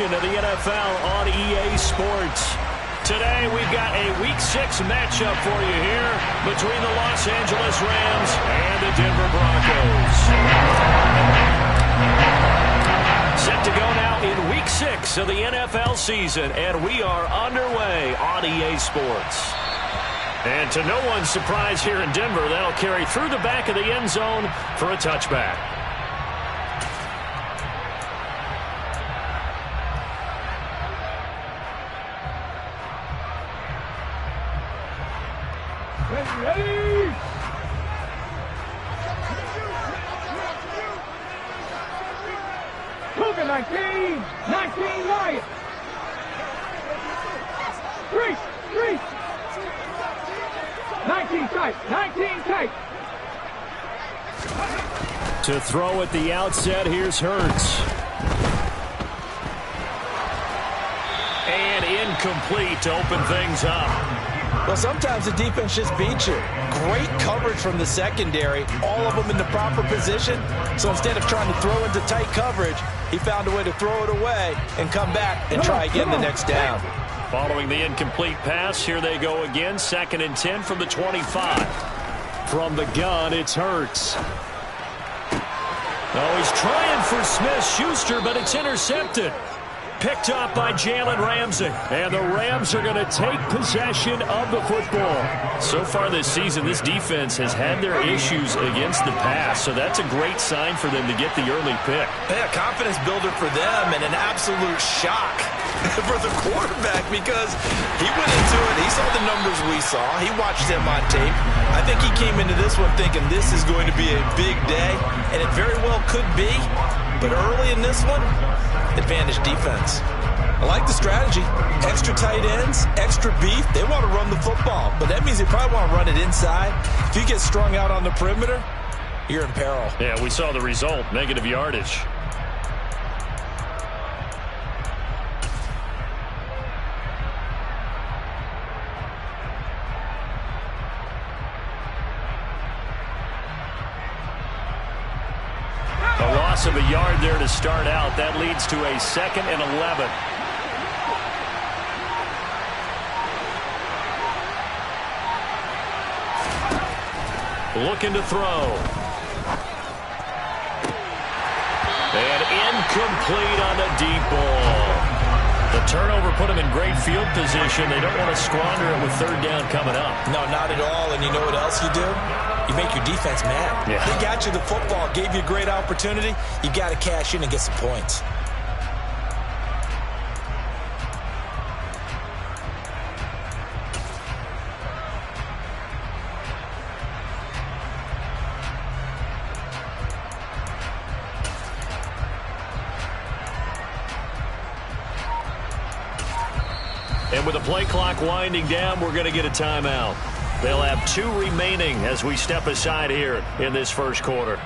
Of the NFL on EA Sports. Today we've got a Week 6 matchup for you here between the Los Angeles Rams and the Denver Broncos. Set to go now in Week 6 of the NFL season, and we are underway on EA Sports. And to no one's surprise here in Denver, that'll carry through the back of the end zone for a touchback. Ready! Cougar 19! 19 Lions! 3! 19 tight! 19 tight! To throw at the outset, here's Hurts. And incomplete to open things up. Well, sometimes the defense just beats you. Great coverage from the secondary, all of them in the proper position. So instead of trying to throw into tight coverage, he found a way to throw it away and come back and try again the next down. Following the incomplete pass, here they go again. 2nd and 10 from the 25. From the gun, it's Hurts. Oh, he's trying for Smith-Schuster, but it's intercepted. Picked up by Jalen Ramsey. And the Rams are going to take possession of the football. So far this season, this defense has had their issues against the pass. So that's a great sign for them to get the early pick. Yeah, confidence builder for them and an absolute shock for the quarterback because he went into it. He saw the numbers we saw. He watched them on tape. I think he came into this one thinking this is going to be a big day, and it very well could be. But early in this one, advantage defense. I like the strategy. Extra tight ends, extra beef. They want to run the football, but that means they probably want to run it inside. If you get strung out on the perimeter, you're in peril. Yeah, we saw the result, negative yardage. Of a yard there to start out. That leads to a 2nd and 11. Looking to throw. And incomplete on the deep ball. The turnover put them in great field position. They don't want to squander it with 3rd down coming up. No, not at all. And you know what else you do? You make your defense mad. Yeah. They got you the football, gave you a great opportunity. You got to cash in and get some points. And with the play clock winding down, we're going to get a timeout. They'll have 2 remaining as we step aside here in this first quarter.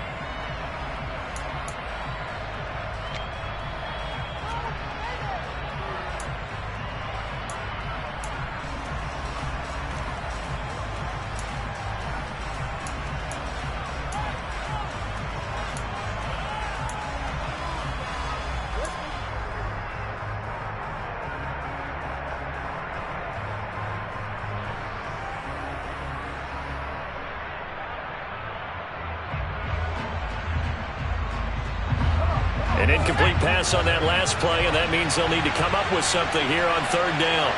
An incomplete pass on that last play, and that means they'll need to come up with something here on 3rd down.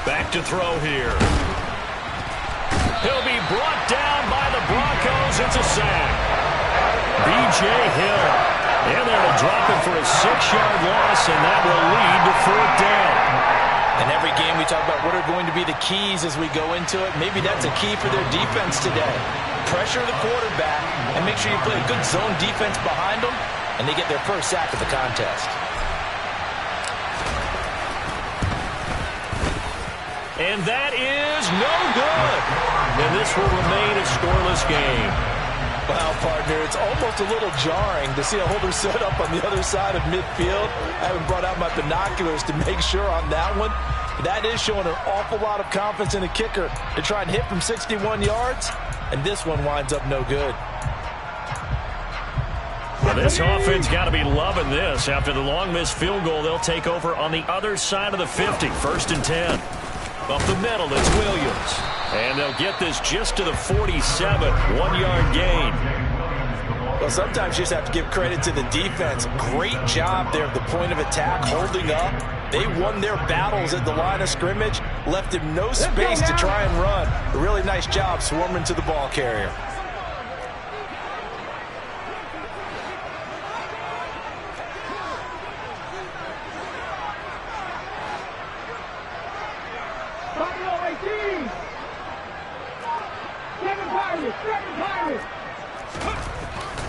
Back to throw here. He'll be brought down by the Broncos. It's a sack. B.J. Hill. And they're going to drop him for a 6-yard loss, and that will lead to 4th down. In every game we talk about what are going to be the keys as we go into it. Maybe that's a key for their defense today. Pressure the quarterback and make sure you play a good zone defense behind them, and they get their first sack of the contest. And that is no good. And this will remain a scoreless game. Wow, partner, it's almost a little jarring to see a holder set up on the other side of midfield. I haven't brought out my binoculars to make sure on that one. That is showing an awful lot of confidence in the kicker to try and hit from 61 yards. And this one winds up no good. Well, this offense got to be loving this. After the long missed field goal, they'll take over on the other side of the 50. 1st and 10. Up the middle, it's Williams. And they'll get this just to the 47. 1-yard gain. Well, sometimes you just have to give credit to the defense. Great job there at the point of attack, holding up. They won their battles at the line of scrimmage, left him no space to try and run. A really nice job swarming to the ball carrier.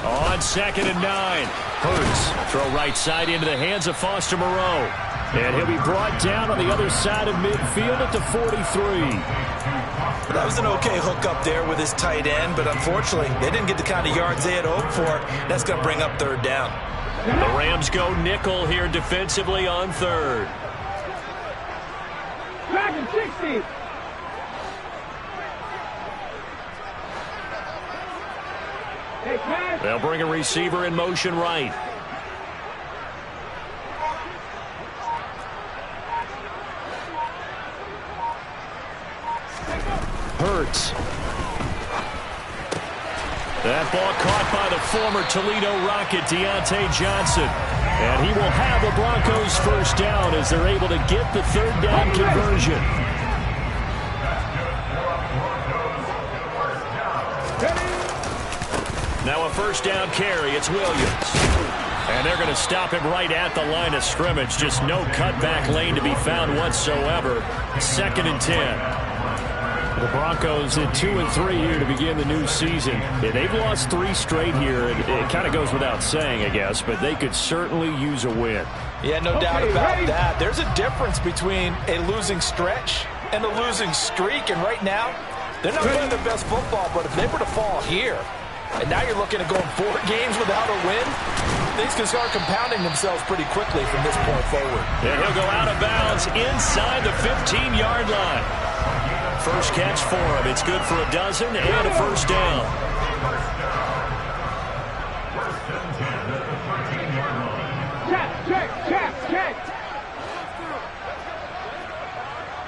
On 2nd and 9. Hurts. Throw right side into the hands of Foster Moreau. And he'll be brought down on the other side of midfield at the 43. That was an okay hook up there with his tight end, but unfortunately, they didn't get the kind of yards they had hoped for. That's going to bring up 3rd down. The Rams go nickel here defensively on 3rd. Dragon 60. They'll bring a receiver in motion right. Hurts. That ball caught by the former Toledo Rocket, Deontay Johnson. And he will have the Broncos 1st down as they're able to get the 3rd down conversion. Now a 1st down carry. It's Williams. And they're going to stop him right at the line of scrimmage. Just no cutback lane to be found whatsoever. 2nd and 10. The Broncos at 2-3 here to begin the new season. Yeah, they've lost 3 straight here. It kind of goes without saying, I guess, but they could certainly use a win. Yeah, no doubt about that. There's a difference between a losing stretch and a losing streak, and right now, they're not playing their best football, but if they were to fall here, and now you're looking at going 4 games without a win, things can start compounding themselves pretty quickly from this point forward. And he'll go out of bounds inside the 15-yard line. First catch for him. It's good for a dozen and a 1st down. Check.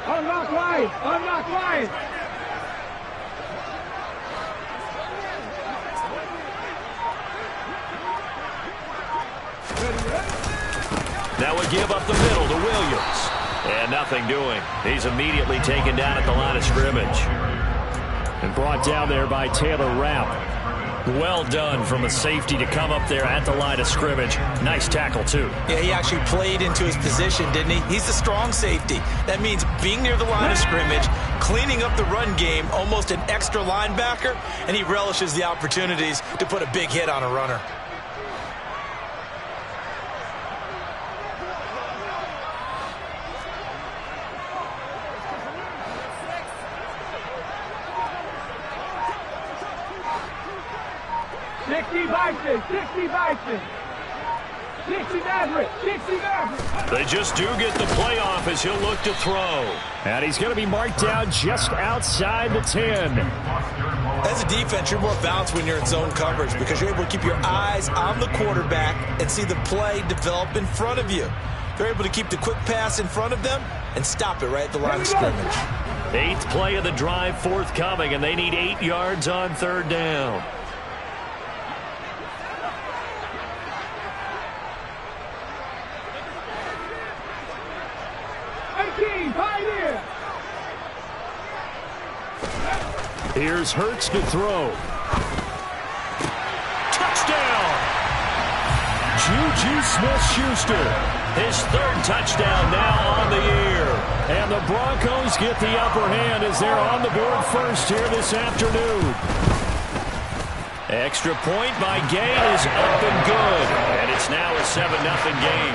Unlock line. That would give up the middle to Williams. And nothing doing. He's immediately taken down at the line of scrimmage. And brought down there by Taylor Rapp. Well done from a safety to come up there at the line of scrimmage. Nice tackle, too. Yeah, he actually played into his position, didn't he? He's the strong safety. That means being near the line of scrimmage, cleaning up the run game, almost an extra linebacker, and he relishes the opportunities to put a big hit on a runner. They just do get the playoff as he'll look to throw. And he's going to be marked down just outside the 10. As a defense, you're more balanced when you're in zone coverage because you're able to keep your eyes on the quarterback and see the play develop in front of you. They're able to keep the quick pass in front of them and stop it right at the line of scrimmage. 8th play of the drive forthcoming, and they need 8 yards on 3rd down. Here's Hurts to throw. Touchdown! Juju Smith-Schuster. His 3rd touchdown now on the year. And the Broncos get the upper hand as they're on the board first here this afternoon. Extra point by Gay is up and good. And it's now a 7-0 game.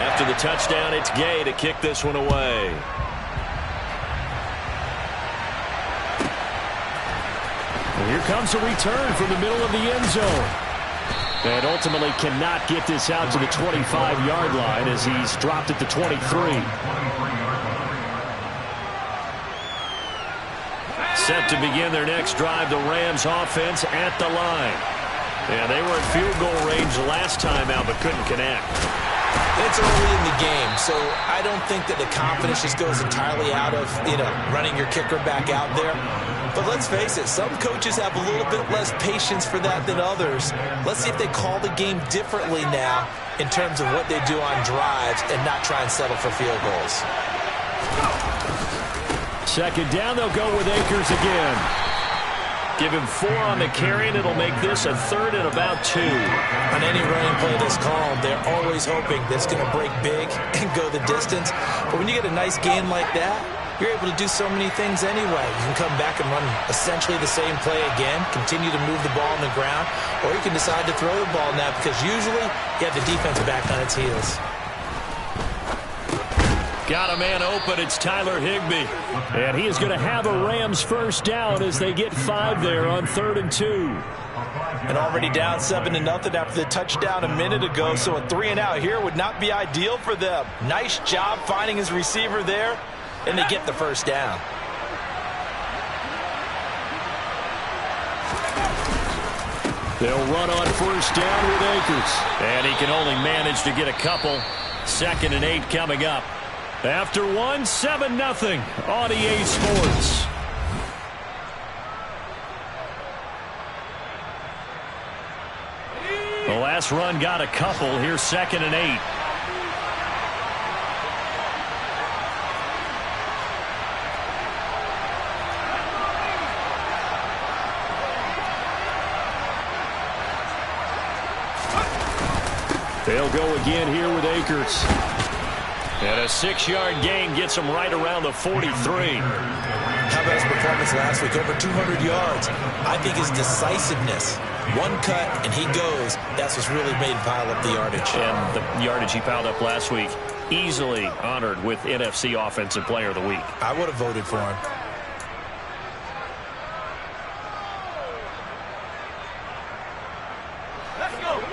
After the touchdown, it's Gay to kick this one away. And here comes a return from the middle of the end zone. And ultimately cannot get this out to the 25-yard line as he's dropped at the 23. Set to begin their next drive, the Rams offense at the line. Yeah, they were at field goal range last time out, but couldn't connect. It's early in the game, so I don't think that the confidence just goes entirely out of, running your kicker back out there. But let's face it, some coaches have a little bit less patience for that than others. Let's see if they call the game differently now in terms of what they do on drives and not try and settle for field goals. Second down, they'll go with Akers again. Give him 4 on the carry, and it'll make this a 3rd and about 2. On any running play that's called, they're always hoping that's going to break big and go the distance. But when you get a nice gain like that, you're able to do so many things anyway. You can come back and run essentially the same play again, continue to move the ball on the ground, or you can decide to throw the ball now because usually you have the defense back on its heels. Got a man open. It's Tyler Higbee. And he is going to have a Rams first down as they get 5 there on 3rd and 2. And already down 7-0 after the touchdown a minute ago, so a 3-and-out here would not be ideal for them. Nice job finding his receiver there, and they get the first down. They'll run on first down with Akers. And he can only manage to get a couple. 2nd and 8 coming up. After 1, 7-0 on EA Sports. The last run got a couple. Here's 2nd and 8. They'll go again here with Akers. And a 6-yard gain gets him right around the 43. How about his performance last week? Over 200 yards. I think his decisiveness. One cut, and he goes. That's what's really made him pile up the yardage. And the yardage he piled up last week, easily honored with NFC Offensive Player of the Week. I would have voted for him.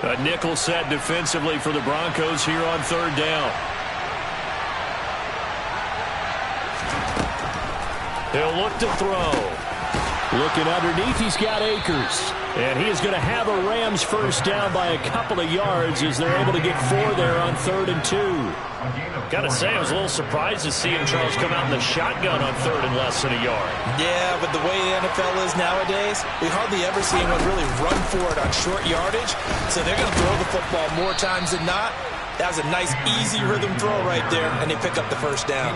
A nickel set defensively for the Broncos here on 3rd down. He'll look to throw. Looking underneath, he's got Akers. And he is going to have a Rams first down by a couple of yards as they're able to get 4 there on 3rd and 2. Got to say, I was a little surprised to see him, Charles, come out in the shotgun on 3rd and less than a yard. Yeah, but the way the NFL is nowadays, we hardly ever see anyone really run for it on short yardage. So they're going to throw the football more times than not. That was a nice, easy rhythm throw right there, and they pick up the first down.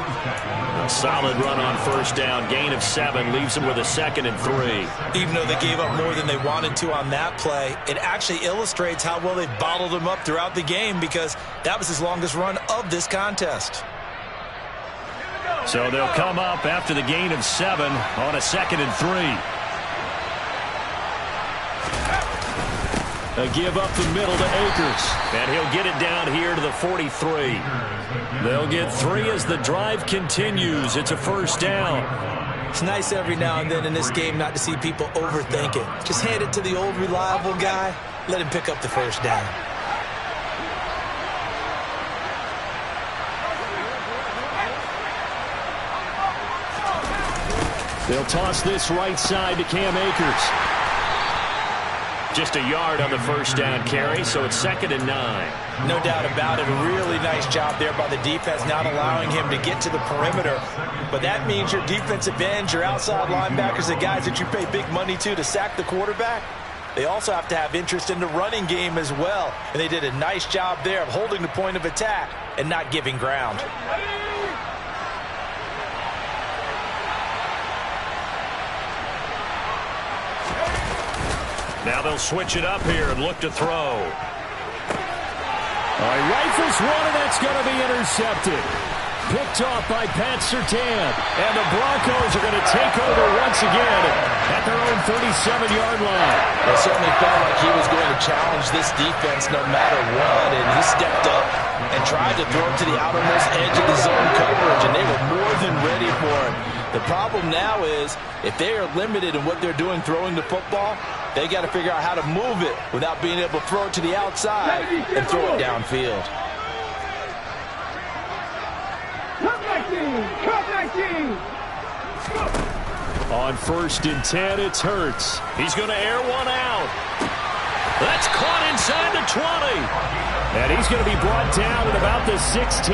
A solid run on first down. Gain of 7 leaves them with a 2nd and 3. Even though they gave up more than they wanted to on that play, it actually illustrates how well they bottled them up throughout the game because that was his longest run of this contest. So they'll come up after the gain of 7 on a 2nd and 3. A give up the middle to Akers. And he'll get it down here to the 43. They'll get 3 as the drive continues. It's a first down. It's nice every now and then in this game not to see people overthink it. Just hand it to the old reliable guy. Let him pick up the first down. They'll toss this right side to Cam Akers. Just a yard on the first down carry, so it's 2nd and 9. No doubt about it. A really nice job there by the defense, not allowing him to get to the perimeter. But that means your defensive ends, your outside linebackers, the guys that you pay big money to sack the quarterback, they also have to have interest in the running game as well. And they did a nice job there of holding the point of attack and not giving ground. Now they'll switch it up here and look to throw. All right, rifles one, and that's going to be intercepted. Picked off by Pat Surtain. And the Broncos are going to take over once again at their own 37-yard line. It certainly felt like he was going to challenge this defense no matter what, and he stepped up and tried to throw it to the outermost edge of the zone coverage, and they were more than ready for it. The problem now is if they are limited in what they're doing throwing the football, they got to figure out how to move it without being able to throw it to the outside and throw it downfield. Cut 19! Cut 19! On 1st and 10, it's Hurts. He's going to air one out. That's caught inside the 20. And he's going to be brought down at about the 16.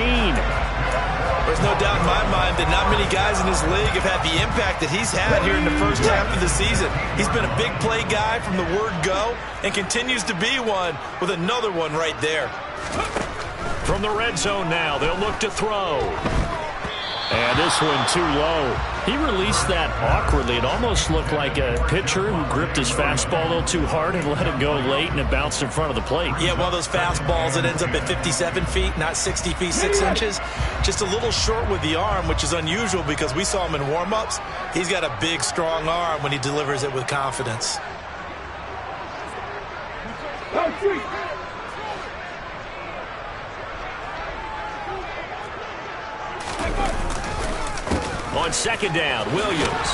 There's no doubt in my mind that not many guys in this league have had the impact that he's had here in the first half of the season. He's been a big play guy from the word go and continues to be one with another one right there. From the red zone now, they'll look to throw. And this one too low. He released that awkwardly. It almost looked like a pitcher who gripped his fastball a little too hard and let it go late, and it bounced in front of the plate. Yeah, one of those fastballs that ends up at 57 feet, not 60 feet, 6 inches. Just a little short with the arm, which is unusual because we saw him in warm-ups. He's got a big, strong arm when he delivers it with confidence. On 2nd down, Williams.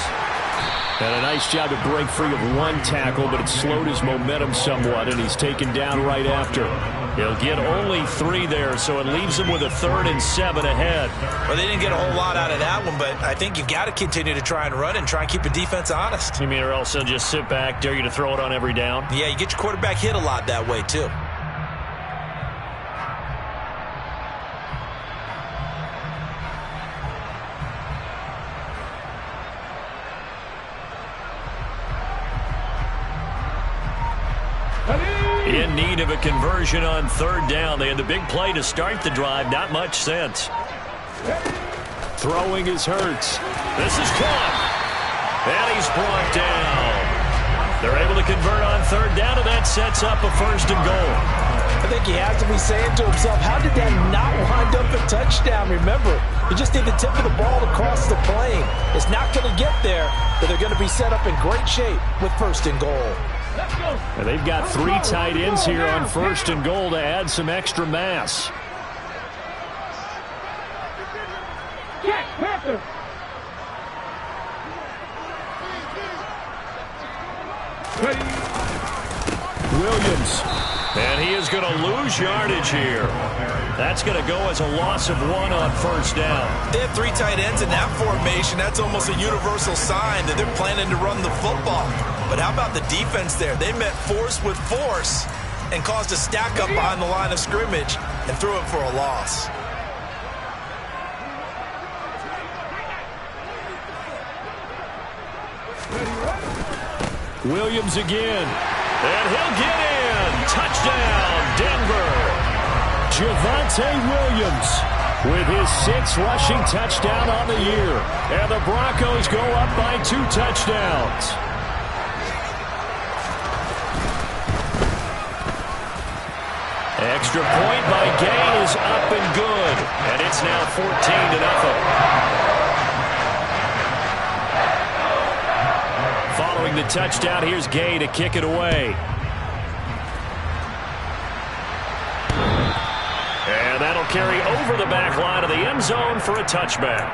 And a nice job to break free of one tackle, but it slowed his momentum somewhat, and he's taken down right after. He'll get only 3 there, so it leaves him with a 3rd and 7 ahead. Well, they didn't get a whole lot out of that one, but I think you've got to continue to try and run and try and keep the defense honest. You mean, or else they'll just sit back, dare you to throw it on every down? Yeah, you get your quarterback hit a lot that way, too. In need of a conversion on 3rd down. They had the big play to start the drive. Not much sense. Throwing is Hurts. This is caught. And he's brought down. They're able to convert on 3rd down, and that sets up a 1st and goal. I think he has to be saying to himself, how did that not wind up a touchdown? Remember, you just need the tip of the ball to cross the plane. It's not going to get there, but they're going to be set up in great shape with 1st and goal. And they've got 3 tight ends here on 1st and goal to add some extra mass. Williams. And he is going to lose yardage here. That's going to go as a loss of 1 on 1st down. They have 3 tight ends in that formation. That's almost a universal sign that they're planning to run the football. But how about the defense there? They met force with force and caused a stack up behind the line of scrimmage and threw it for a loss. Williams again. And he'll get in. Touchdown, Denver. Javonte Williams with his 6th rushing touchdown on the year. And the Broncos go up by 2 touchdowns. Extra point by Gay is up and good. And it's now 14-0. Following the touchdown, here's Gay to kick it away. And that'll carry over the back line of the end zone for a touchback.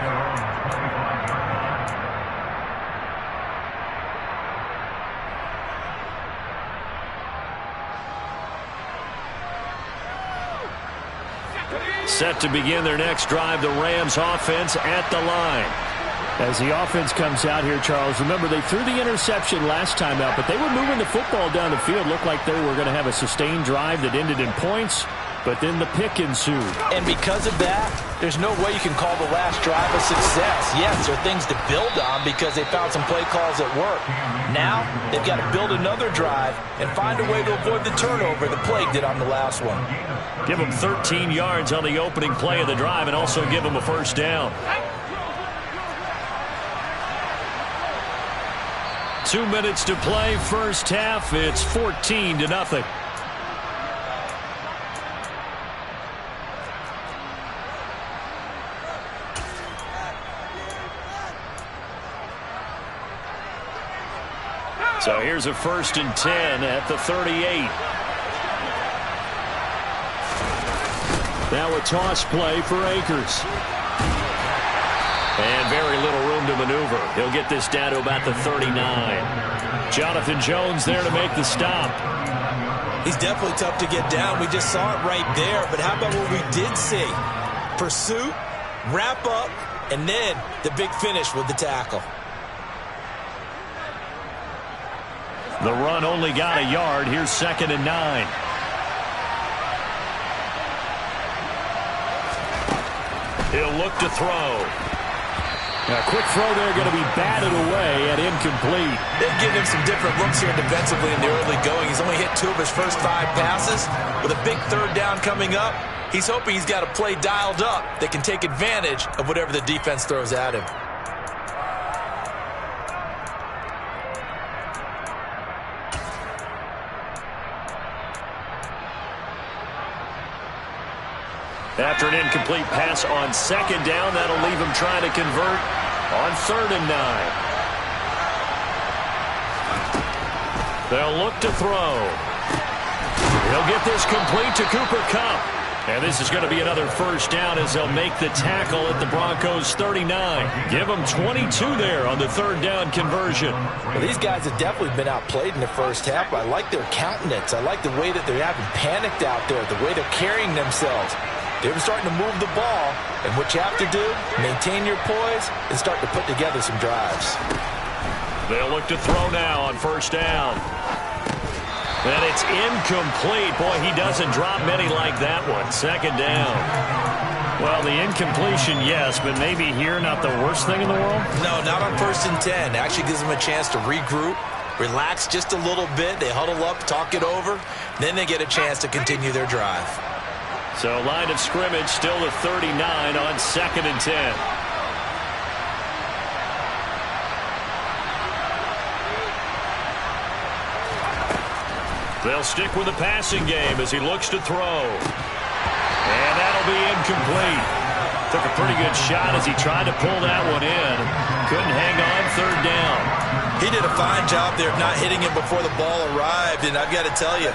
Set to begin their next drive, the Rams offense at the line. As the offense comes out here, Charles, remember they threw the interception last time out, but they were moving the football down the field. Looked like they were going to have a sustained drive that ended in points, but then the pick ensued. And because of that, there's no way you can call the last drive a success. Yes, there are things to build on because they found some play calls that work. Now, they've got to build another drive and find a way to avoid the turnover the plague did on the last one. Give them 13 yards on the opening play of the drive and also give them a 1st down. 2 minutes to play, 1st half. It's 14-0. So here's a 1st and 10 at the 38. Now a toss play for Akers. And very little room to maneuver. He'll get this down to about the 39. Jonathan Jones there to make the stop. He's definitely tough to get down. We just saw it right there. But how about what we did see? Pursuit, wrap up, and then the big finish with the tackle. The run only got a yard. Here's 2nd and 9. He'll look to throw. A quick throw there going to be batted away and incomplete. They've given him some different looks here defensively in the early going. He's only hit 2 of his first 5 passes. With a big 3rd down coming up, he's hoping he's got a play dialed up that can take advantage of whatever the defense throws at him. After an incomplete pass on 2nd down, that'll leave him trying to convert on 3rd and 9. They'll look to throw. He'll get this complete to Cooper Kupp. And this is going to be another 1st down as they'll make the tackle at the Broncos' 39. Give them 22 there on the 3rd down conversion. Well, these guys have definitely been outplayed in the first half. I like their countenance. I like the way that they're having panicked out there, the way they're carrying themselves. They're starting to move the ball, and what you have to do, maintain your poise and start to put together some drives. They'll look to throw now on 1st down. And it's incomplete. Boy, he doesn't drop many like that one. 2nd down. Well, the incompletion, yes, but maybe here not the worst thing in the world? No, not on 1st and 10. Actually gives them a chance to regroup, relax just a little bit. They huddle up, talk it over. Then they get a chance to continue their drive. So line of scrimmage still the 39 on 2nd and 10. They'll stick with the passing game as he looks to throw. And that'll be incomplete. Took a pretty good shot as he tried to pull that one in. Couldn't hang on 3rd down. He did a fine job there of not hitting him before the ball arrived, and I've got to tell you,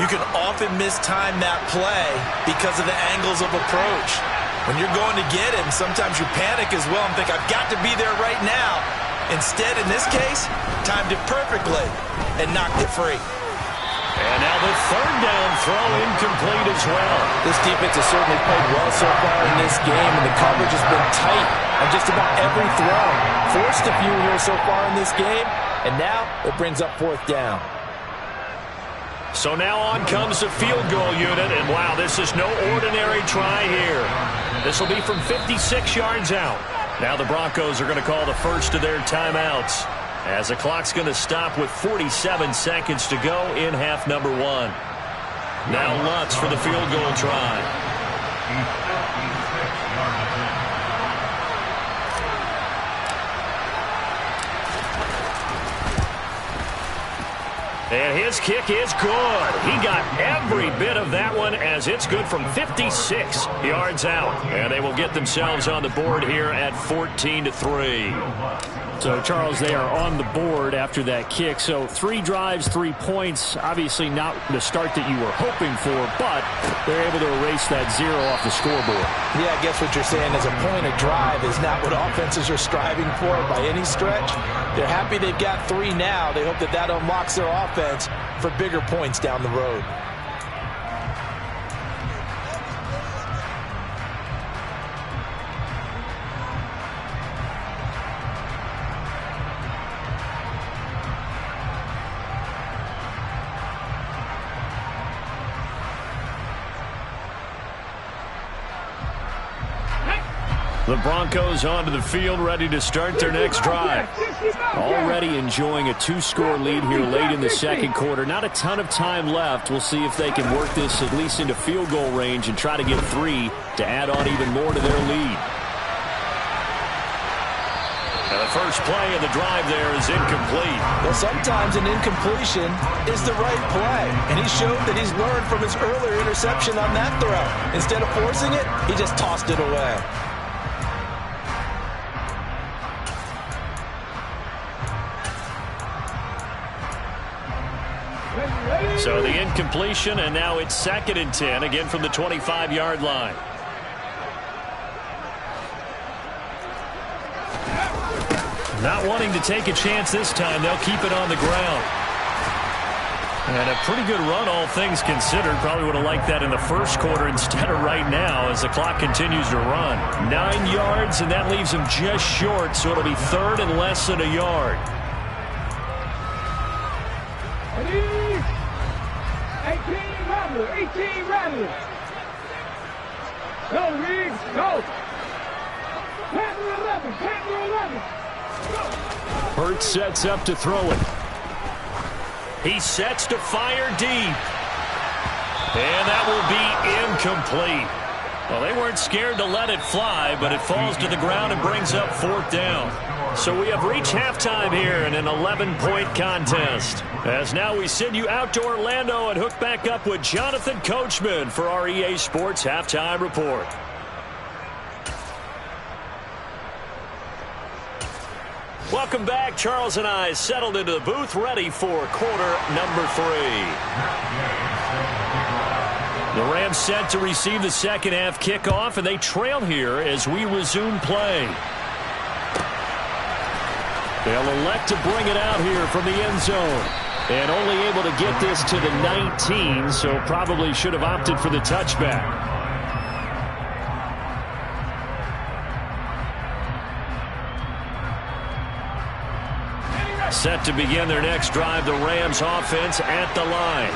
you can often mistime that play because of the angles of approach. When you're going to get him, sometimes you panic as well and think, I've got to be there right now. Instead, in this case, timed it perfectly and knocked it free. And now the 3rd down throw incomplete as well. This defense has certainly played well so far in this game, and the coverage has been tight on just about every throw. Forced a few here so far in this game, and now it brings up 4th down. So now on comes the field goal unit, and wow, this is no ordinary try here. This will be from 56 yards out. Now the Broncos are going to call the first of their timeouts, as the clock's going to stop with 47 seconds to go in half number 1. Now Lutz for the field goal try. And his kick is good. He got every bit of that one as it's good from 56 yards out. And they will get themselves on the board here at 14-3. So, Charles, they are on the board after that kick. So 3 drives, 3 points. Obviously not the start that you were hoping for, but they're able to erase that 0 off the scoreboard. Yeah, I guess what you're saying is a point of drive is not what offenses are striving for by any stretch. They're happy they've got 3 now. They hope that that unlocks their offense for bigger points down the road. The Broncos onto the field, ready to start their next drive. Already enjoying a 2-score lead here late in the second quarter. Not a ton of time left. We'll see if they can work this at least into field goal range and try to get 3 to add on even more to their lead. And the first play of the drive there is incomplete. Well, sometimes an incompletion is the right play. And he showed that he's learned from his earlier interception on that throw. Instead of forcing it, he just tossed it away. So the incompletion, and now it's 2nd and 10, again from the 25-yard line. Not wanting to take a chance this time, they'll keep it on the ground. And a pretty good run, all things considered. Probably would have liked that in the first quarter instead of right now as the clock continues to run. 9 yards, and that leaves them just short, so it'll be 3rd and less than a yard. 11. Go, Reed. Go. Panther 11. Panther 11. Go. Hurt sets up to throw it. He sets to fire deep. And that will be incomplete. Well, they weren't scared to let it fly, but it falls to the ground and brings up 4th down. So we have reached halftime here in an 11-point contest. As now we send you out to Orlando and hook back up with Jonathan Coachman for our EA Sports Halftime Report. Welcome back. Charles and I settled into the booth ready for quarter number 3. The Rams set to receive the second half kickoff, and they trail here as we resume play. They'll elect to bring it out here from the end zone. And only able to get this to the 19, so probably should have opted for the touchback. Set to begin their next drive, the Rams offense at the line.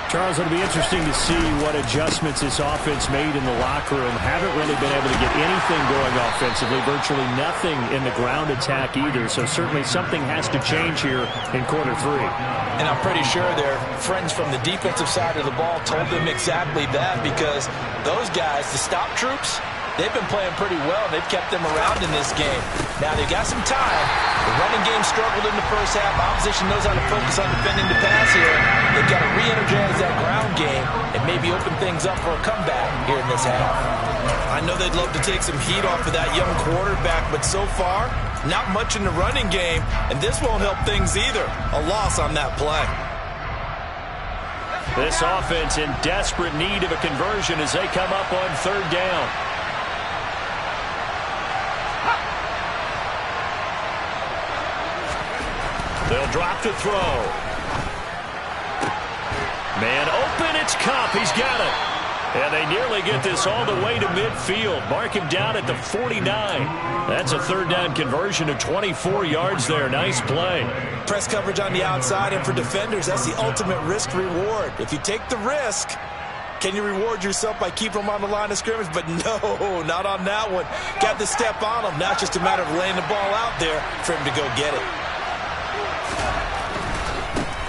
Charles, it'll be interesting to see what adjustments this offense made in the locker room. Haven't really been able to get anything going offensively, virtually nothing in the ground attack either. So certainly something has to change here in quarter 3. And I'm pretty sure their friends from the defensive side of the ball told them exactly that, because those guys, the stop troops, they've been playing pretty well. They've kept them around in this game. Now they've got some time. The running game struggled in the first half. Opposition knows how to focus on defending the pass here. They've got to re-energize that ground game and maybe open things up for a comeback here in this half. I know they'd love to take some heat off of that young quarterback, but so far, not much in the running game, and this won't help things either. A loss on that play. This offense in desperate need of a conversion as they come up on 3rd down. They'll drop to throw. Man open, it's Kupp. He's got it. And they nearly get this all the way to midfield. Mark him down at the 49. That's a 3rd down conversion of 24 yards there. Nice play. Press coverage on the outside, and for defenders, that's the ultimate risk reward. If you take the risk, can you reward yourself by keeping them on the line of scrimmage? But no, not on that one. Got to step on them. Now it's just a matter of laying the ball out there for him to go get it.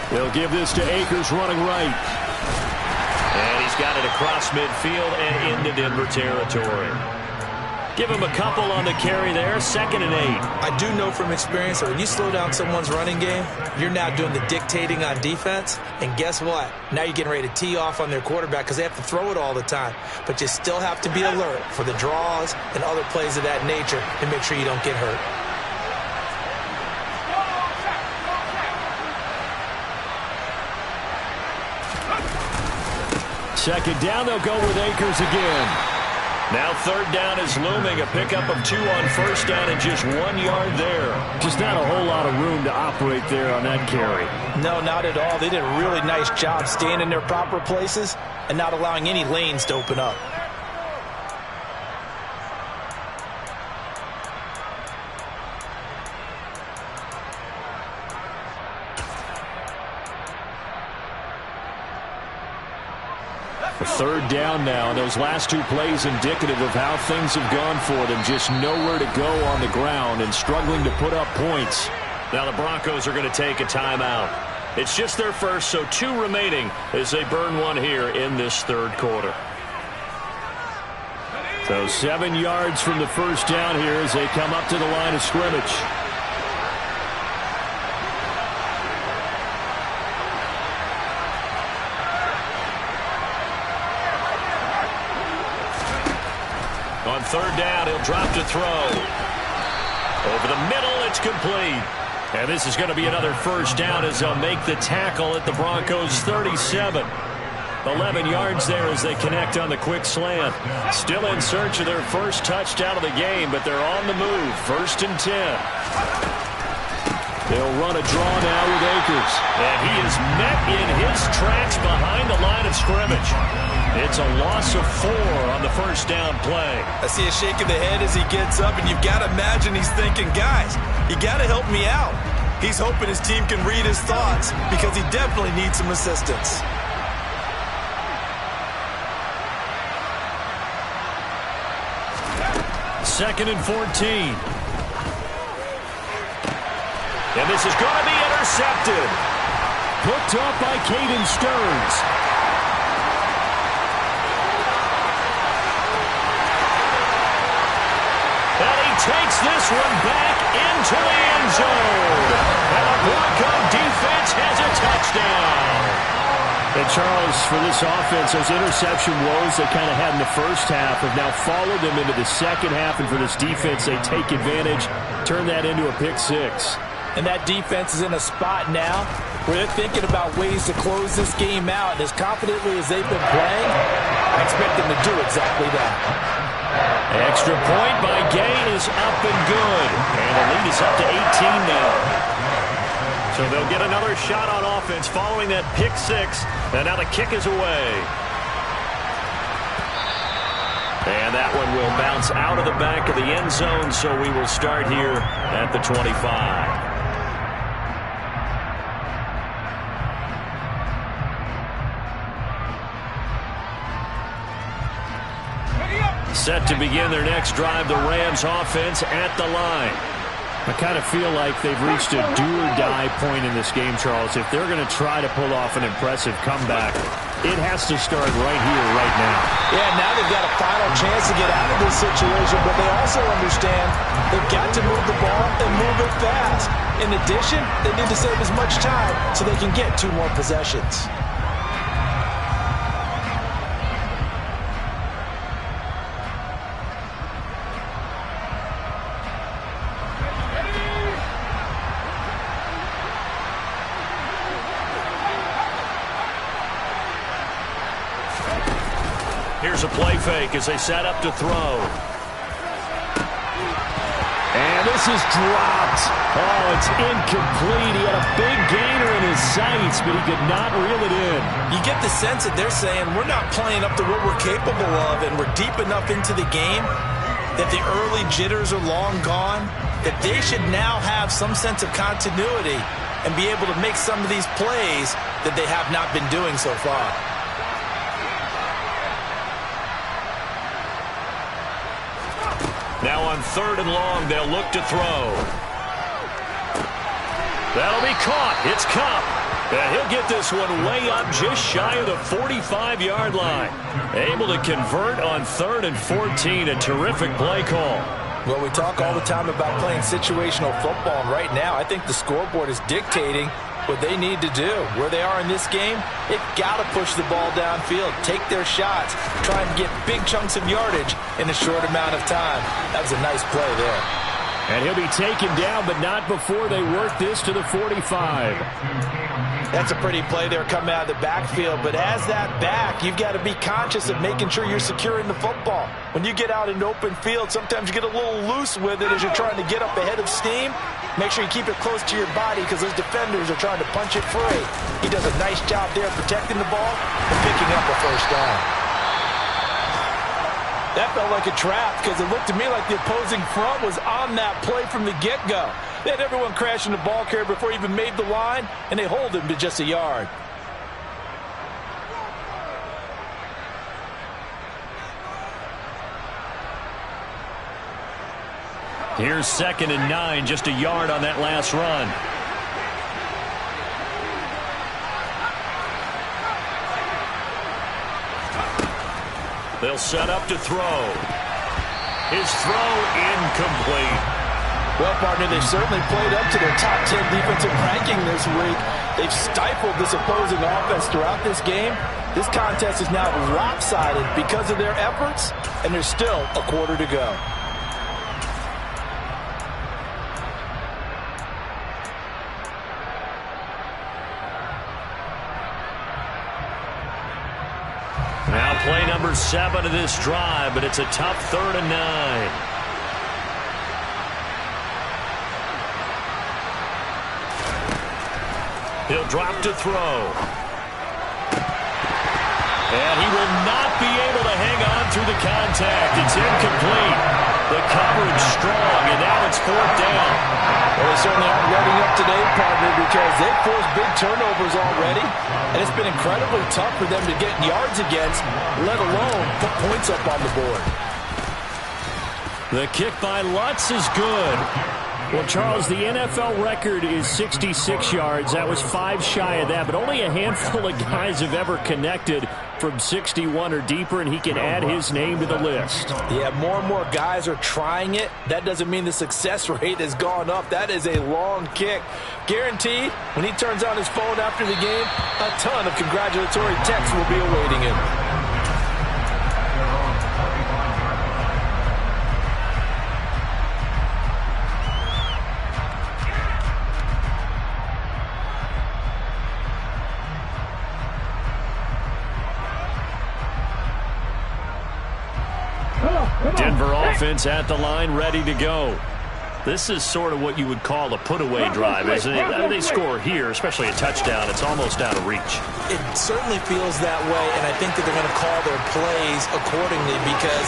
They'll give this to Akers running right. And he's got it across midfield and into Denver territory. Give him a couple on the carry there, 2nd and 8. I do know from experience that when you slow down someone's running game, you're now doing the dictating on defense. And guess what? Now you're getting ready to tee off on their quarterback because they have to throw it all the time. But you still have to be alert for the draws and other plays of that nature to make sure you don't get hurt. Second down, they'll go with Akers again. Now 3rd down is looming. A pickup of 2 on 1st down and just 1 yard there. Just not a whole lot of room to operate there on that carry. No, not at all. They did a really nice job staying in their proper places and not allowing any lanes to open up. Third down now, and those last 2 plays indicative of how things have gone for them. Just nowhere to go on the ground and struggling to put up points. Now the Broncos are going to take a timeout. It's just their first, so 2 remaining as they burn one here in this 3rd quarter. So 7 yards from the first down here as they come up to the line of scrimmage. On 3rd down, he'll drop to throw. Over the middle, it's complete. And this is going to be another first down as they'll make the tackle at the Broncos' 37. 11 yards there as they connect on the quick slant. Still in search of their first touchdown of the game, but they're on the move. 1st and 10. They'll run a draw now with Akers. And he is met in his tracks behind the line of scrimmage. It's a loss of 4 on the first down play. I see a shake of the head as he gets up, and you've got to imagine he's thinking, guys, you got to help me out. He's hoping his team can read his thoughts because he definitely needs some assistance. 2nd and 14. And this is going to be intercepted. Picked up by Caden Stearns. And he takes this one back into the end zone. And the Bronco defense has a touchdown. And Charles, for this offense, those interception woes they kind of had in the first half have now followed them into the second half. And for this defense, they take advantage, turn that into a pick six. And that defense is in a spot now where they're thinking about ways to close this game out. And as confidently as they've been playing, I expect them to do exactly that. Extra point by Gay is up and good. And the lead is up to 18 now. So they'll get another shot on offense following that pick six. And now the kick is away. And that one will bounce out of the back of the end zone. So we will start here at the 25. Set to begin their next drive, the Rams offense at the line. I kind of feel like they've reached a do-or-die point in this game, Charles. If they're going to try to pull off an impressive comeback, it has to start right here, right now. Yeah, now they've got a final chance to get out of this situation, but they also understand they've got to move the ball and move it fast. In addition, they need to save as much time so they can get 2 more possessions. Here's a play fake as they set up to throw. And this is dropped. Oh, it's incomplete. He had a big gainer in his sights, but he could not reel it in. You get the sense that they're saying we're not playing up to what we're capable of, and we're deep enough into the game that the early jitters are long gone, that they should now have some sense of continuity and be able to make some of these plays that they have not been doing so far. Now on 3rd and long, they'll look to throw. That'll be caught. It's Cup. And he'll get this one way up just shy of the 45-yard line. Able to convert on 3rd and 14. A terrific play call. Well, we talk all the time about playing situational football, and right now I think the scoreboard is dictating what they need to do. Where they are in this game, they've got to push the ball downfield, take their shots, try and get big chunks of yardage in a short amount of time. That was a nice play there. And he'll be taken down, but not before they work this to the 45. That's a pretty play there coming out of the backfield, but as that back, you've got to be conscious of making sure you're securing the football. When you get out in open field, sometimes you get a little loose with it as you're trying to get up ahead of steam. Make sure you keep it close to your body because those defenders are trying to punch it free. He does a nice job there protecting the ball and picking up a first down. That felt like a trap because it looked to me like the opposing front was on that play from the get-go. They had everyone crashing the ball carrier before he even made the line, and they hold him to just a yard. Here's 2nd and 9, just a yard on that last run. They'll set up to throw. His throw incomplete. Well, partner, they've certainly played up to their top 10 defensive ranking this week. They've stifled this opposing offense throughout this game. This contest is now lopsided because of their efforts, and there's still a quarter to go. Now play number 7 of this drive, but it's a tough 3rd and 9. He'll drop to throw. And he will not be able to hang on through the contact. It's incomplete. The coverage strong, and now it's 4th down. Well, they certainly aren't letting up today, partner, because they've forced big turnovers already, and it's been incredibly tough for them to get yards against, let alone put points up on the board. The kick by Lutz is good. Well, Charles, the NFL record is 66 yards. That was 5 shy of that, but only a handful of guys have ever connected from 61 or deeper, and he can add his name to the list. Yeah, more and more guys are trying it. That doesn't mean the success rate has gone up. That is a long kick. Guaranteed, when he turns on his phone after the game, a ton of congratulatory texts will be awaiting him. Denver offense at the line, ready to go. This is sort of what you would call a put-away drive, isn't it? I mean, they score here, especially a touchdown. It's almost out of reach. It certainly feels that way, and I think that they're going to call their plays accordingly because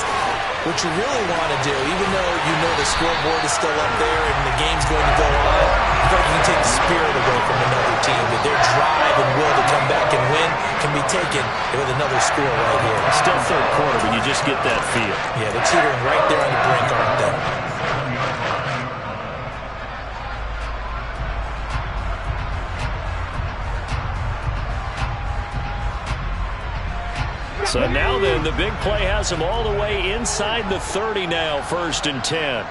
what you really want to do, even though you know the scoreboard is still up there and the game's going to go on, you feel like you can take the spirit away from another team. That their drive and will to come back and win can be taken with another score right here. Still third quarter, but you just get that feel. Yeah, they're teetering right there on the brink, aren't they? So now then, the big play has them all the way inside the 30 now, 1st and 10.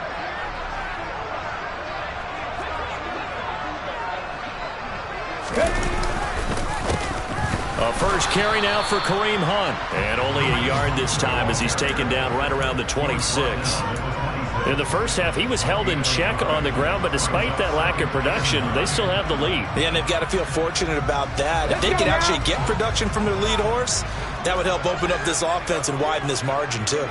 A first carry now for Kareem Hunt. And only a yard this time as he's taken down right around the 26. In the first half, he was held in check on the ground, but despite that lack of production, they still have the lead. Yeah, and they've got to feel fortunate about that. If they can actually get production from their lead horse, that would help open up this offense and widen this margin, too.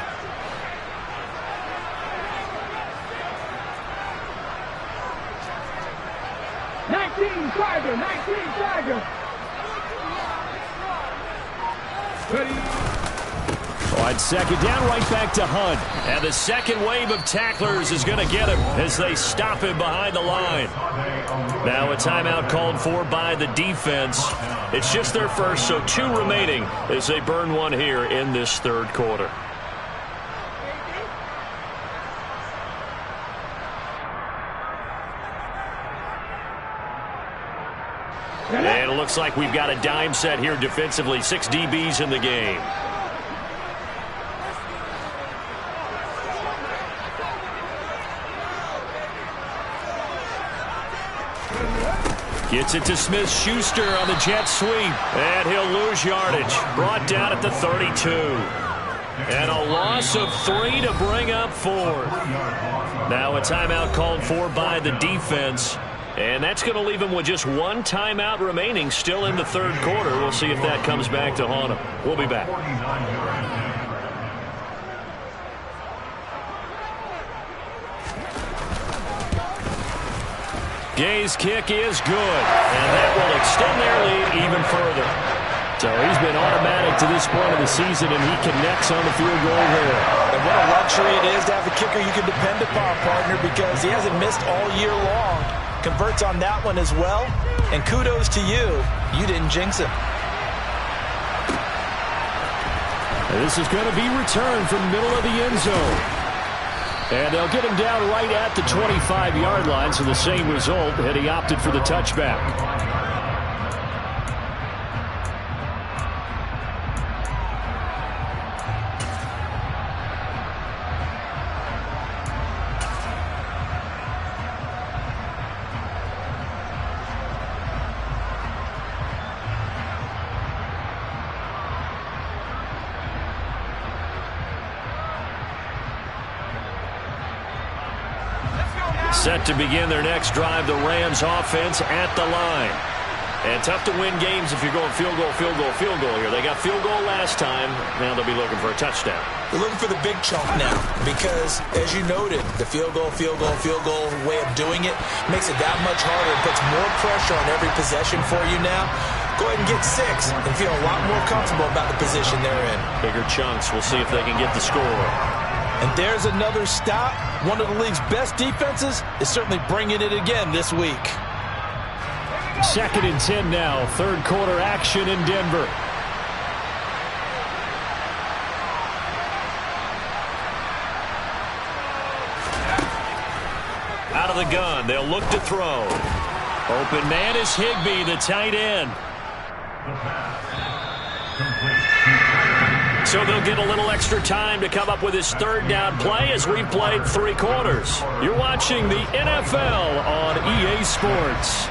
Tiger. Wide second down, right back to Hunt. And the second wave of tacklers is going to get him as they stop him behind the line. Now a timeout called for by the defense. It's just their first, so 2 remaining as they burn one here in this third quarter. And it looks like we've got a dime set here defensively. 6 DBs in the game. Gets it to Smith-Schuster on the jet sweep. And he'll lose yardage. Brought down at the 32. And a loss of 3 to bring up 4. Now a timeout called for by the defense. And that's going to leave him with just 1 timeout remaining still in the third quarter. We'll see if that comes back to haunt him. We'll be back. Gay's kick is good, and that will extend their lead even further. So he's been automatic to this point of the season, and he connects on the field goal there. And what a luxury it is to have a kicker you can depend upon, partner, because he hasn't missed all year long. Converts on that one as well, and kudos to you. You didn't jinx him. And this is going to be returned from the middle of the end zone. And they'll get him down right at the 25-yard line, so the same result, and he opted for the touchback. Set to begin their next drive, the Rams offense at the line. And tough to win games if you're going field goal, field goal, field goal here. They got field goal last time. Now they'll be looking for a touchdown. They're looking for the big chunk now because, as you noted, the field goal way of doing it makes it that much harder and puts more pressure on every possession for you now. Go ahead and get 6 and feel a lot more comfortable about the position they're in. Bigger chunks. We'll see if they can get the score. And there's another stop. One of the league's best defenses is certainly bringing it again this week. 2nd and 10 now. Third quarter action in Denver. the gun. They'll look to throw. Open man is Higbee, the tight end. So they'll get a little extra time to come up with his third down play as we've played 3 quarters. You're watching the NFL on EA Sports.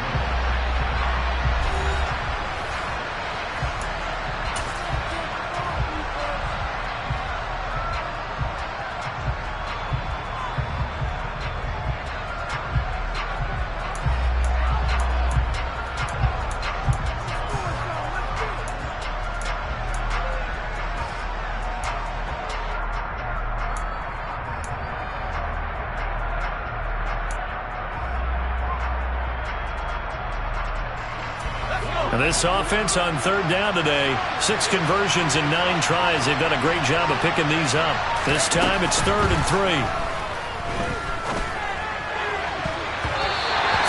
And this offense on third down today, 6 conversions and 9 tries. They've done a great job of picking these up. This time it's 3rd and 3.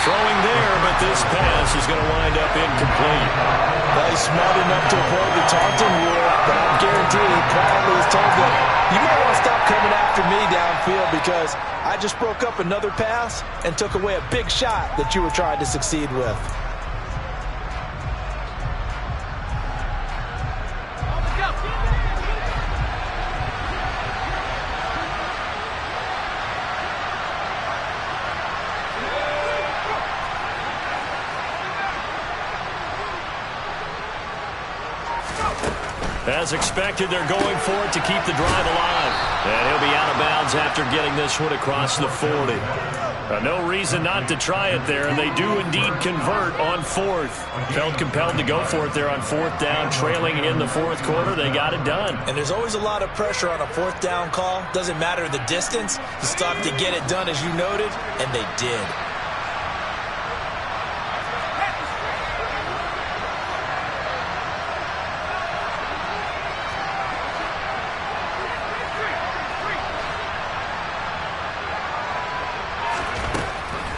Throwing there, but this pass is going to wind up incomplete. Well, he's smart enough to avoid the taunting rule, but I guarantee he probably was told that you might want to stop coming after me downfield because I just broke up another pass and took away a big shot that you were trying to succeed with. As expected, they're going for it to keep the drive alive. And he'll be out of bounds after getting this one across the 40. No reason not to try it there, and they do indeed convert on 4th. Felt compelled to go for it there on 4th down, trailing in the 4th quarter. They got it done. And there's always a lot of pressure on a 4th down call. Doesn't matter the distance. You still have to get it done, as you noted, and they did.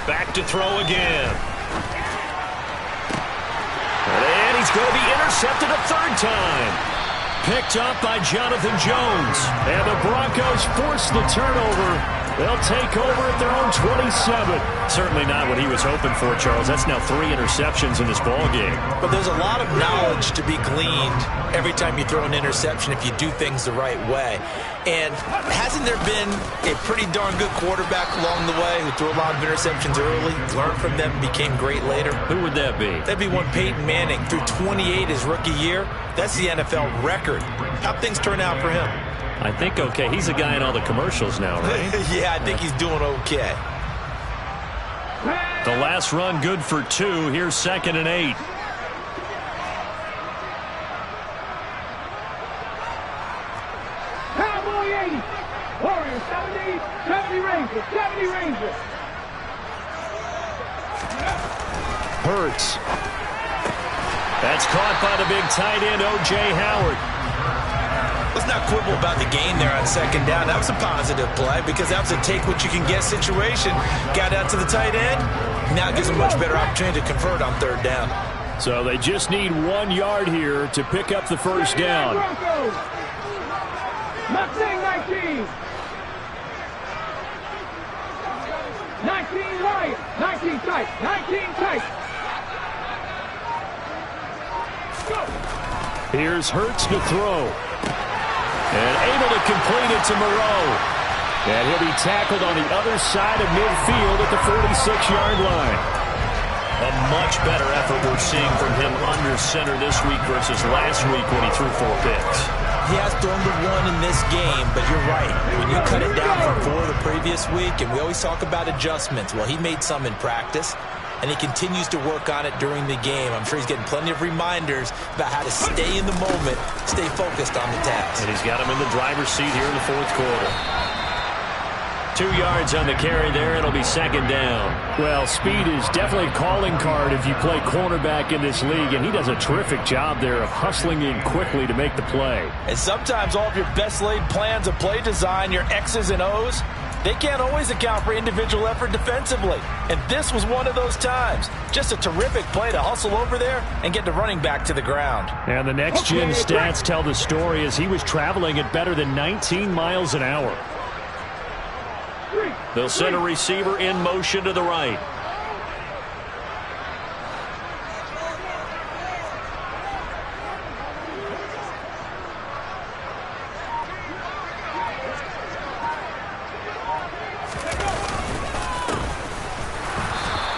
Back to throw again. And he's going to be intercepted a 3rd time. Picked up by Jonathan Jones. And the Broncos force the turnover. They'll take over at their own 27. Certainly not what he was hoping for, Charles. That's now 3 interceptions in this ballgame. But there's a lot of knowledge to be gleaned every time you throw an interception if you do things the right way. And hasn't there been a pretty darn good quarterback along the way who threw a lot of interceptions early, learned from them, became great later? Who would that be? That'd be one Peyton Manning. Threw 28 his rookie year. That's the NFL record. How'd things turn out for him? I think okay. He's a guy in all the commercials now, right? Yeah, I think he's doing okay. The last run good for 2. Here's 2nd and 8. Cowboy 80. Warriors 70. 70 Rangers. 70 Rangers. Hurts. That's caught by the big tight end, O.J. Howard. Let's not quibble about the gain there on 2nd down. That was a positive play because that was a take-what-you-can-get situation. Got out to the tight end. Now it gives them a much better opportunity to convert on 3rd down. So they just need 1 yard here to pick up the 1st down. Mustang 19. 19 right. 19 tight. 19 tight. Here's Hurts to throw. And able to complete it to Moreau. And he'll be tackled on the other side of midfield at the 46-yard line. A much better effort we're seeing from him under center this week versus last week when he threw 4 picks. He has thrown the 1 in this game, but you're right. When you cut it down from 4 the previous week, and we always talk about adjustments, well, he made some in practice, and he continues to work on it during the game. I'm sure he's getting plenty of reminders about how to stay in the moment, stay focused on the task. And he's got him in the driver's seat here in the 4th quarter. 2 yards on the carry there. It'll be 2nd down. Well, speed is definitely a calling card if you play cornerback in this league, and he does a terrific job there of hustling in quickly to make the play. And sometimes all of your best laid plans of play design, your X's and O's, they can't always account for individual effort defensively. And this was one of those times. Just a terrific play to hustle over there and get the running back to the ground. And the next-gen stats tell the story as he was traveling at better than 19 miles an hour. 3. They'll send a receiver in motion to the right.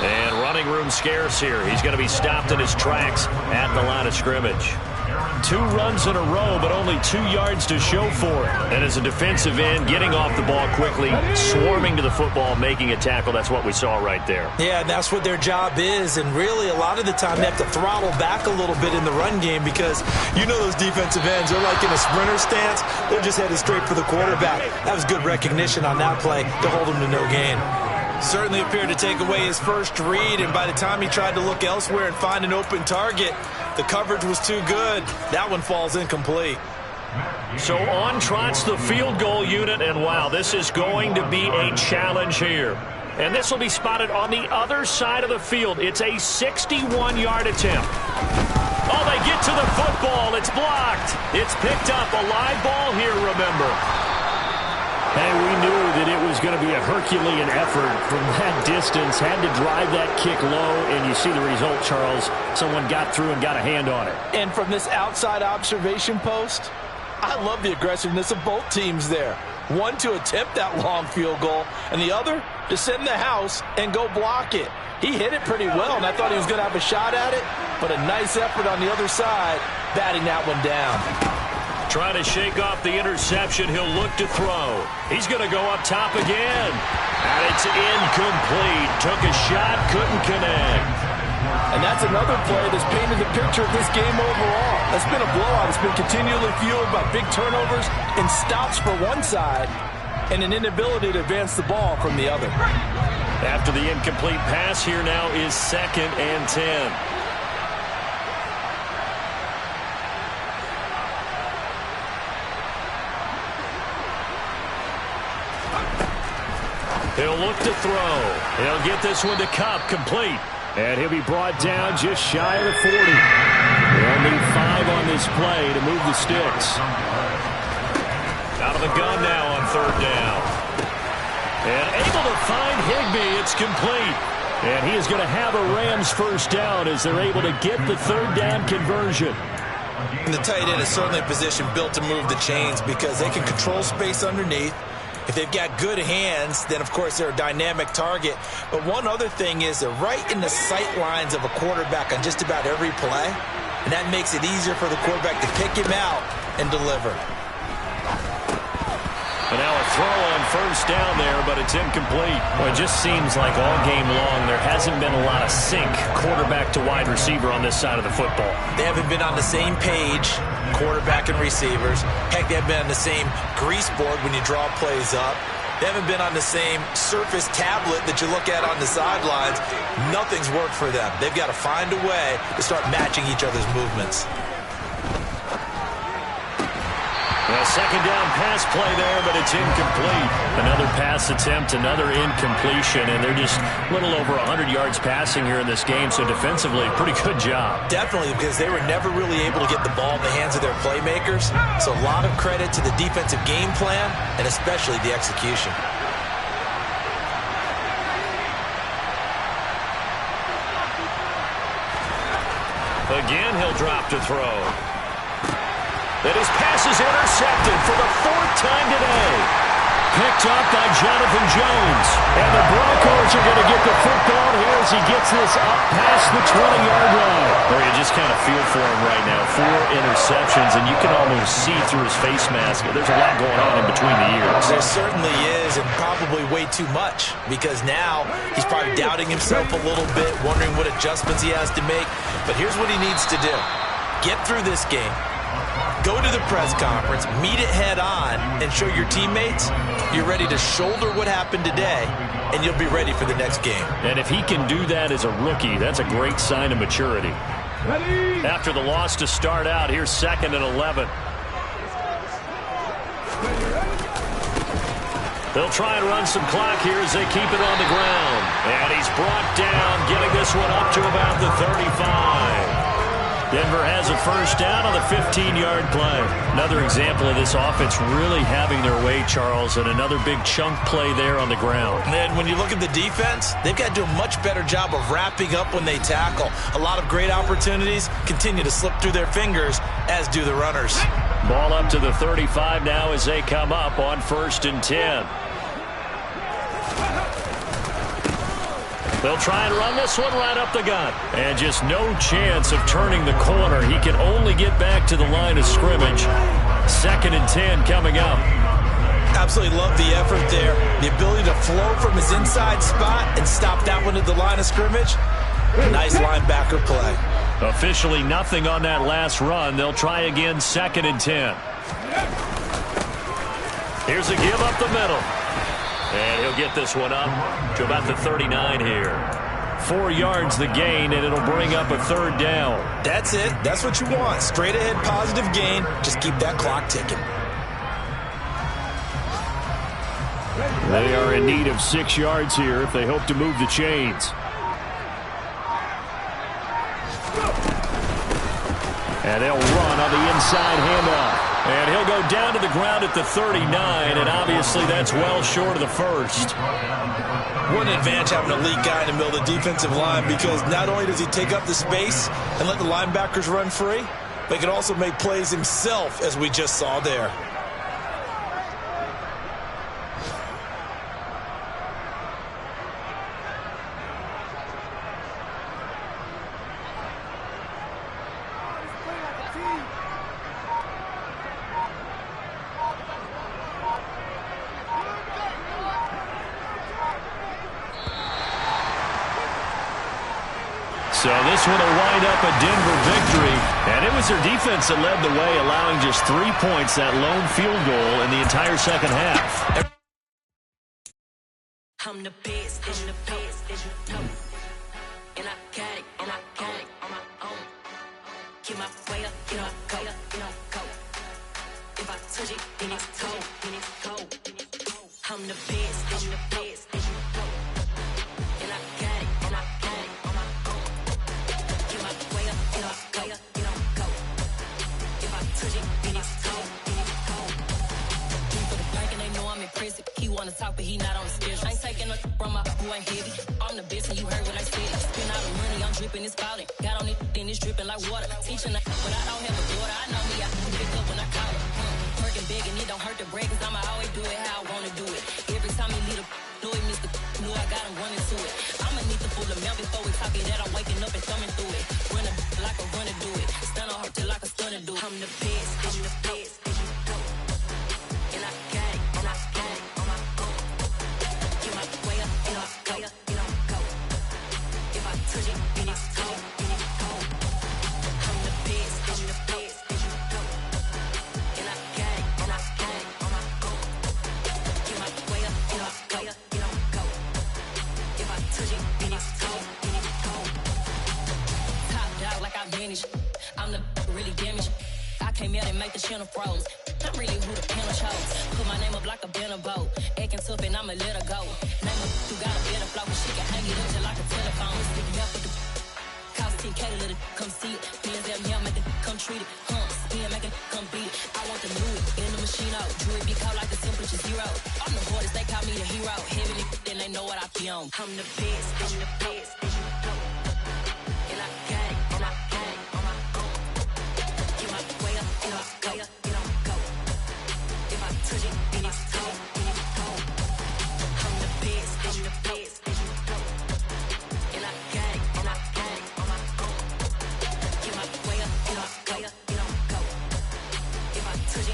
And running room scarce here. He's going to be stopped in his tracks at the line of scrimmage. 2 runs in a row, but only 2 yards to show for it. And as a defensive end, getting off the ball quickly, swarming to the football, making a tackle. That's what we saw right there. Yeah, that's what their job is. And really, a lot of the time, they have to throttle back a little bit in the run game because you know those defensive ends, they're like in a sprinter stance. They're just headed straight for the quarterback. That was good recognition on that play to hold him to no gain. Certainly appeared to take away his first read, and by the time he tried to look elsewhere and find an open target, the coverage was too good. That one falls incomplete. So on trots the field goal unit, and wow, this is going to be a challenge here. And this will be spotted on the other side of the field. It's a 61-yard attempt. Oh, they get to the football. It's blocked. It's picked up. A live ball here, remember. Hey, we knew that it was going to be a Herculean effort from that distance. Had to drive that kick low, and you see the result, Charles. Someone got through and got a hand on it. And from this outside observation post, I love the aggressiveness of both teams there. One to attempt that long field goal, and the other to send the house and go block it. He hit it pretty well, and I thought he was going to have a shot at it, but a nice effort on the other side, batting that one down. Trying to shake off the interception. He'll look to throw. He's going to go up top again. And it's incomplete. Took a shot, couldn't connect. And that's another play that's painted the picture of this game overall. It's been a blowout. It's been continually fueled by big turnovers and stops for one side and an inability to advance the ball from the other. After the incomplete pass, here now is 2nd and 10. He'll look to throw. He'll get this one to Cup, complete. And he'll be brought down just shy of the 40. They'll need 5 on this play to move the sticks. Out of the gun now on 3rd down. And able to find Higbee. It's complete. And he is going to have a Rams first down as they're able to get the 3rd down conversion. And the tight end is certainly a position built to move the chains because they can control space underneath. If they've got good hands, then, of course, they're a dynamic target. But one other thing is they're right in the sight lines of a quarterback on just about every play, and that makes it easier for the quarterback to pick him out and deliver. And now a throw on 1st down there, but it's incomplete. Well, it just seems like all game long there hasn't been a lot of sync quarterback to wide receiver on this side of the football. They haven't been on the same page, quarterback and receivers. Heck, they haven't been on the same grease board when you draw plays up. They haven't been on the same surface tablet that you look at on the sidelines. Nothing's worked for them. They've got to find a way to start matching each other's movements. A 2nd down pass play there, but it's incomplete. Another pass attempt, another incompletion, and they're just a little over 100 yards passing here in this game, so defensively, pretty good job. Definitely, because they were never really able to get the ball in the hands of their playmakers. So a lot of credit to the defensive game plan and especially the execution. Again, he'll drop to throw. And his pass is intercepted for the 4th time today. Picked up by Jonathan Jones. And the Broncos are going to get the football here as he gets this up past the 20-yard line. Or you just kind of feel for him right now. 4 interceptions, and you can almost see through his face mask. There's a lot going on in between the ears. There certainly is, and probably way too much, because now he's probably doubting himself a little bit, wondering what adjustments he has to make. But here's what he needs to do. Get through this game. Go to the press conference, meet it head on, and show your teammates you're ready to shoulder what happened today, and you'll be ready for the next game. And if he can do that as a rookie, that's a great sign of maturity. Ready? After the loss to start out, here's 2nd and 11. They'll try and run some clock here as they keep it on the ground. And he's brought down, getting this one up to about the 35. Denver has a first down on the 15-yard play. Another example of this offense really having their way, Charles, and another big chunk play there on the ground. And when you look at the defense, they've got to do a much better job of wrapping up when they tackle. A lot of great opportunities continue to slip through their fingers, as do the runners. Ball up to the 35 now as they come up on 1st and 10. They'll try and run this one right up the gut. And just no chance of turning the corner. He can only get back to the line of scrimmage. 2nd and 10 coming up. Absolutely love the effort there. The ability to flow from his inside spot and stop that one at the line of scrimmage. Nice linebacker play. Officially nothing on that last run. They'll try again 2nd and 10. Here's a give up the middle. And he'll get this one up to about the 39 here. 4 yards the gain, and it'll bring up a 3rd down. That's it. That's what you want. Straight ahead positive gain. Just keep that clock ticking. They are in need of 6 yards here if they hope to move the chains. And they'll run on the inside handoff. And he'll go down to the ground at the 39, and obviously that's well short of the first. What an advantage having an elite guy in the middle of the defensive line, because not only does he take up the space and let the linebackers run free, but he can also make plays himself, as we just saw there. So this one will wind up a Denver victory, and it was their defense that led the way, allowing just 3 points, that lone field goal in the entire second half. I'm the best, and you know. And I got it, on my own. Get my way up, get up, go. If I touch it, then it's cold. I'm the best, and you know. And I got it, on my own. Get my way up, get up, go. If I touch it, then it's cold. For the bank and they know I'm impressive. He wanna talk, but he not on the schedule. I ain't taking no from my who ain't heavy. I'm the best, and you heard what I said. Spend all the money, I'm dripping, it's falling. Got on it, then it's dripping like water. Teaching that, but I don't have a daughter. I know me, I can pick up when I call her. Working big, and it don't hurt to break, cause I'ma always do it how I wanna do it. Every time he lead a know it, Mr. Know I got him running to it. I'ma need to pull the mail before we talk it that I'm waking up and thumbing through it. Run a like a runner do it. Stun on her till like a stunner do it. I'm the best, and you know. And I got it, on my own. Get my way up, get up, go. If I touch it, then it's cold. I'm the best, and you know. And I got it, on my own. Get my way up, get up, go. If I touch it, then it's cold. Top dog like I vanished. I'm the really damaged. I came out and make the channel froze. I'm really who the panel chose. Put my name up like a banner boat. Acting tough and I'ma let her go. Name her who got a better flow, but she can hang it up just like a telephone. Sticking up with the cost 10K to let it come see it. Hands down here, make it come treat it. Spin, make it come beat it. I want the new it in the machine out. Jewelry be called like the temperature 0. I'm the hardest, they call me the hero. Heavily, then they know what I be on. I'm the best, and you know. And I got it, on my own. Get my way up, get up, go. If I touch it,